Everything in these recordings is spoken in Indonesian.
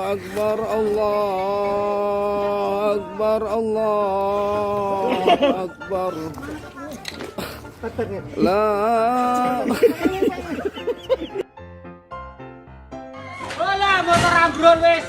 Akbar, Allah Akbar, Allah Akbar. La Olah motor ambrol wis.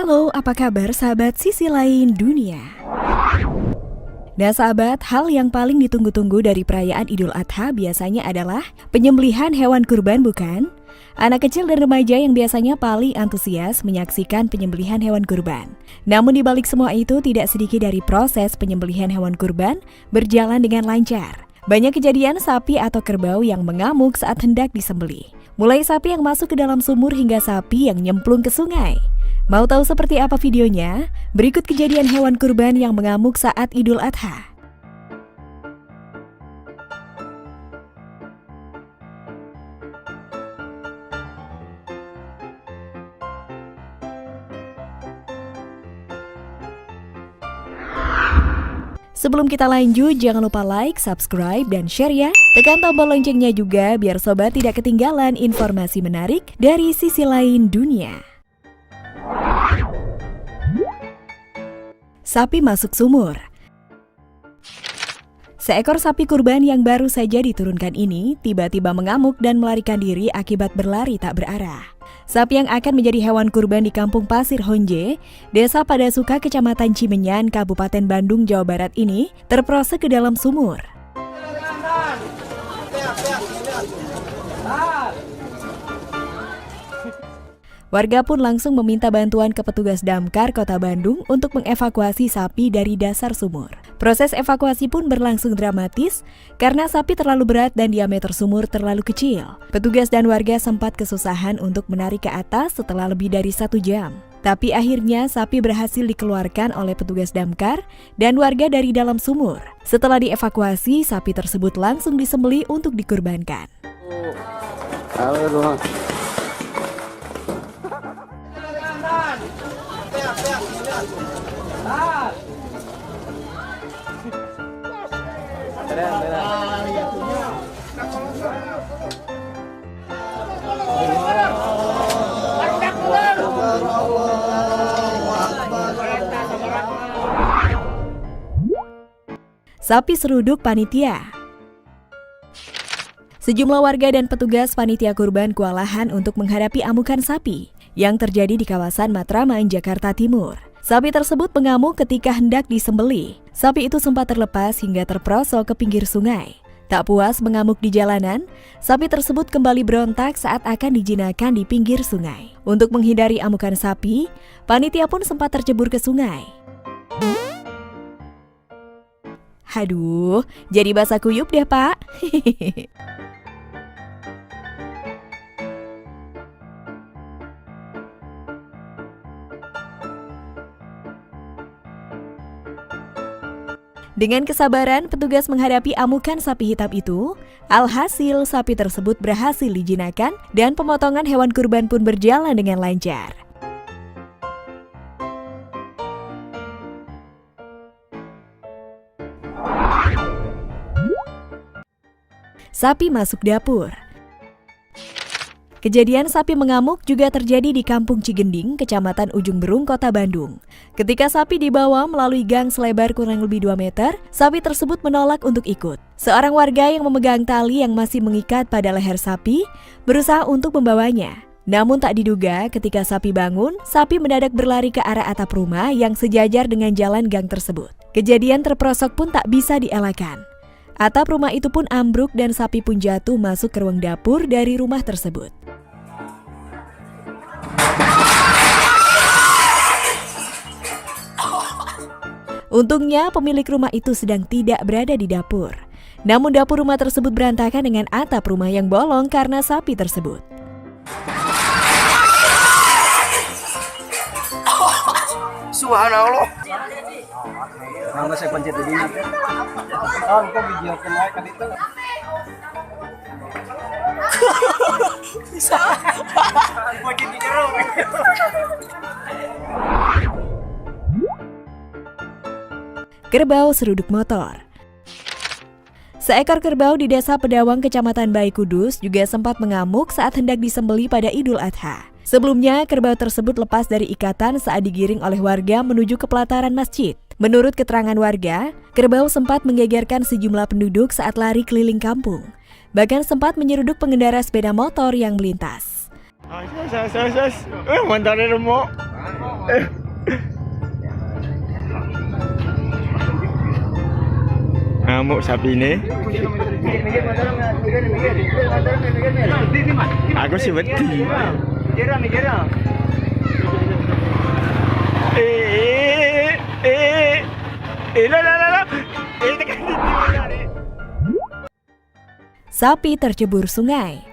Halo, apa kabar sahabat sisi lain dunia? Nah sahabat, hal yang paling ditunggu-tunggu dari perayaan Idul Adha biasanya adalah penyembelihan hewan kurban, bukan? Anak kecil dan remaja yang biasanya paling antusias menyaksikan penyembelihan hewan kurban. Namun di balik semua itu tidak sedikit dari proses penyembelihan hewan kurban berjalan dengan lancar. Banyak kejadian sapi atau kerbau yang mengamuk saat hendak disembelih. Mulai sapi yang masuk ke dalam sumur hingga sapi yang nyemplung ke sungai. Mau tahu seperti apa videonya? Berikut kejadian hewan kurban yang mengamuk saat Idul Adha. Sebelum kita lanjut, jangan lupa like, subscribe, dan share ya. Tekan tombol loncengnya juga biar sobat tidak ketinggalan informasi menarik dari sisi lain dunia. Sapi masuk sumur. Seekor sapi kurban yang baru saja diturunkan ini tiba-tiba mengamuk dan melarikan diri akibat berlari tak berarah. Sapi yang akan menjadi hewan kurban di Kampung Pasir Honje, Desa Padasuka, Kecamatan Cimenyan, Kabupaten Bandung, Jawa Barat ini terperosok ke dalam sumur. Warga pun langsung meminta bantuan ke petugas damkar Kota Bandung untuk mengevakuasi sapi dari dasar sumur. Proses evakuasi pun berlangsung dramatis karena sapi terlalu berat dan diameter sumur terlalu kecil. Petugas dan warga sempat kesusahan untuk menarik ke atas setelah lebih dari 1 jam. Tapi akhirnya sapi berhasil dikeluarkan oleh petugas damkar dan warga dari dalam sumur. Setelah dievakuasi, sapi tersebut langsung disembelih untuk dikurbankan. Sapi seruduk panitia. Sejumlah warga dan petugas panitia kurban kewalahan untuk menghadapi amukan sapi yang terjadi di kawasan Matraman, Jakarta Timur. Sapi tersebut mengamuk ketika hendak disembelih. Sapi itu sempat terlepas hingga terperosok ke pinggir sungai. Tak puas mengamuk di jalanan, sapi tersebut kembali berontak saat akan dijinakkan di pinggir sungai. Untuk menghindari amukan sapi, panitia pun sempat tercebur ke sungai. Haduh, jadi basah kuyup deh, Pak. Dengan kesabaran, petugas menghadapi amukan sapi hitam itu. Alhasil, sapi tersebut berhasil dijinakkan dan pemotongan hewan kurban pun berjalan dengan lancar. Sapi masuk dapur. Kejadian sapi mengamuk juga terjadi di Kampung Cigending, Kecamatan Ujung Berung, Kota Bandung. Ketika sapi dibawa melalui gang selebar kurang lebih 2 meter, sapi tersebut menolak untuk ikut. Seorang warga yang memegang tali yang masih mengikat pada leher sapi berusaha untuk membawanya. Namun tak diduga ketika sapi bangun, sapi mendadak berlari ke arah atap rumah yang sejajar dengan jalan gang tersebut. Kejadian terperosok pun tak bisa dielakkan. Atap rumah itu pun ambruk dan sapi pun jatuh masuk ke ruang dapur dari rumah tersebut. Untungnya pemilik rumah itu sedang tidak berada di dapur. Namun dapur rumah tersebut berantakan dengan atap rumah yang bolong karena sapi tersebut. Subhanallah. Nangga saya pencet di sini. Oh, kok video kemarin kan itu. Bisa. Kerbau seruduk motor. Seekor kerbau di Desa Pedawang, Kecamatan Bayi Kudus juga sempat mengamuk saat hendak disembelih pada Idul Adha. Sebelumnya, kerbau tersebut lepas dari ikatan saat digiring oleh warga menuju ke pelataran masjid. Menurut keterangan warga, kerbau sempat menggegerkan sejumlah penduduk saat lari keliling kampung. Bahkan sempat menyeruduk pengendara sepeda motor yang melintas. Mantarnya remuk. Ngamuk sapi ini. Aku sih wedi. Sapi tercebur sungai.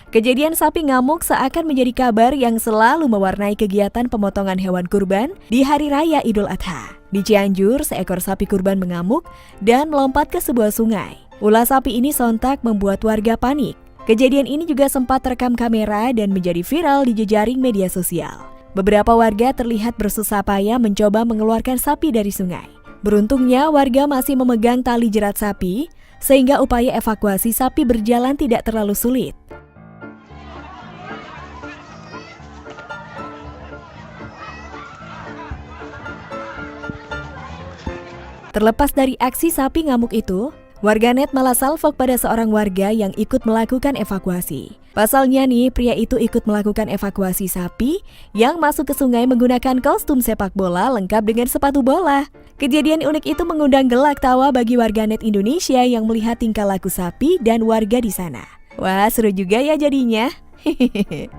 Kejadian sapi ngamuk seakan menjadi kabar yang selalu mewarnai kegiatan pemotongan hewan kurban di Hari Raya Idul Adha. Di Cianjur, seekor sapi kurban mengamuk dan melompat ke sebuah sungai. Ulah sapi ini sontak membuat warga panik. Kejadian ini juga sempat terekam kamera dan menjadi viral di jejaring media sosial. Beberapa warga terlihat bersusah payah mencoba mengeluarkan sapi dari sungai. Beruntungnya, warga masih memegang tali jerat sapi, sehingga upaya evakuasi sapi berjalan tidak terlalu sulit. Terlepas dari aksi sapi ngamuk itu, warganet malah salvok pada seorang warga yang ikut melakukan evakuasi. Pasalnya nih, pria itu ikut melakukan evakuasi sapi yang masuk ke sungai menggunakan kostum sepak bola lengkap dengan sepatu bola. Kejadian unik itu mengundang gelak tawa bagi warganet Indonesia yang melihat tingkah laku sapi dan warga di sana. Wah, seru juga ya jadinya. Hehehe.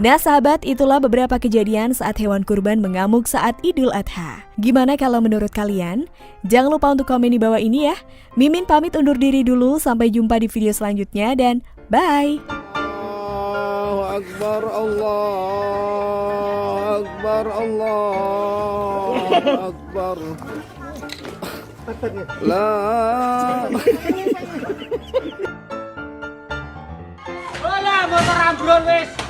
Nah sahabat, itulah beberapa kejadian saat hewan kurban mengamuk saat Idul Adha. Gimana kalau menurut kalian? Jangan lupa untuk komen di bawah ini ya. Mimin pamit undur diri dulu, sampai jumpa di video selanjutnya dan bye! Allahu Akbar, Allahu Akbar, Allahu Akbar. La. Olah motor ambrol wis.